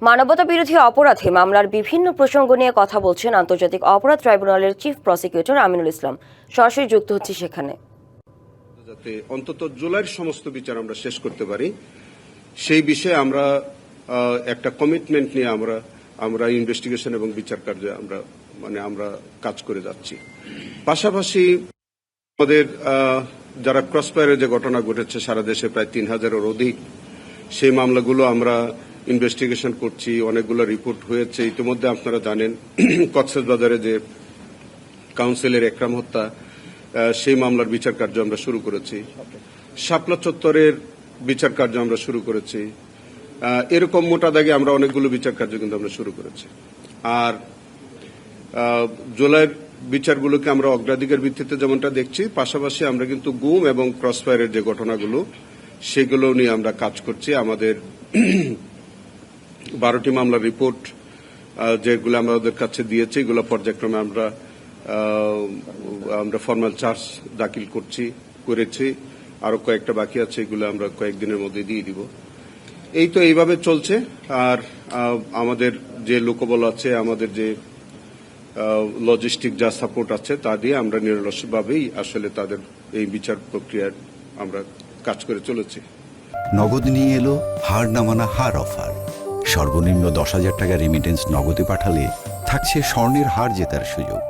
মানবতা বিরোধী অপরাধে মামলার বিভিন্ন প্রসঙ্গ নিয়ে কথা বলছেন আন্তর্জাতিক অপরাধ ট্রাইব্যুনালের চিফ প্রসিকিউটর আমিনুল ইসলাম। সরাসরি যুক্ত হচ্ছে সেখানে। যাতে অন্তত জুলাইয়ের সমস্ত বিচার আমরা শেষ করতে পারি সেই বিষয়ে আমরা একটা কমিটমেন্ট নিয়ে আমরা ইনভেস্টিগেশন এবং বিচার কার্যে আমরা কাজ করে যাচ্ছি। পাশাপাশি আমাদের যারা ক্রসফায়ারের যে ঘটনা ঘটেছে সারা দেশে প্রায় ৩,০০০-এর অধিক, সেই মামলাগুলো আমরা ইনভেস্টিগেশন করছি। অনেকগুলো রিপোর্ট হয়েছে ইতিমধ্যে। আপনারা জানেন কক্সবাজারে যে কাউন্সিলের একরাম হত্যা, সেই মামলার বিচার কার্য আমরা শুরু করেছি। শাপলা চত্বরের বিচার কার্য আমরা শুরু করেছি। এরকম মোটা দাগে আমরা অনেকগুলো বিচার কার্য কিন্তু আমরা শুরু করেছি। আর জুলাইয়ের বিচারগুলোকে আমরা অগ্রাধিকার ভিত্তিতে যেমনটা দেখছি, পাশাপাশি আমরা কিন্তু গুম এবং ক্রসফায়ারের যে ঘটনাগুলো সেগুলো নিয়ে আমরা কাজ করছি। আমাদের 12টি মামলার রিপোর্ট যেগুলো আমাদের কাছে দিয়েছে, এগুলো পর্যায়ক্রমে আমরা ফরমাল চার্জ দাখিল করেছি। আরো কয়েকটা বাকি আছে, এগুলো আমরা কয়েকদিনের মধ্যে দিয়ে দিব। এইভাবে চলছে। আর আমাদের যে লোকবল আছে, আমাদের যে লজিস্টিক যা সাপোর্ট আছে, তা দিয়ে আমরা নিরলসভাবেই আসলে তাদের এই বিচার প্রক্রিয়ার আমরা কাজ করে চলেছি। নগদ নিয়ে এলো হার না মানা হার অফার। সর্বনিম্ন 10,000 টাকা রেমিটেন্স নগদে পাঠালে থাকছে স্বর্ণের হার জেতার সুযোগ।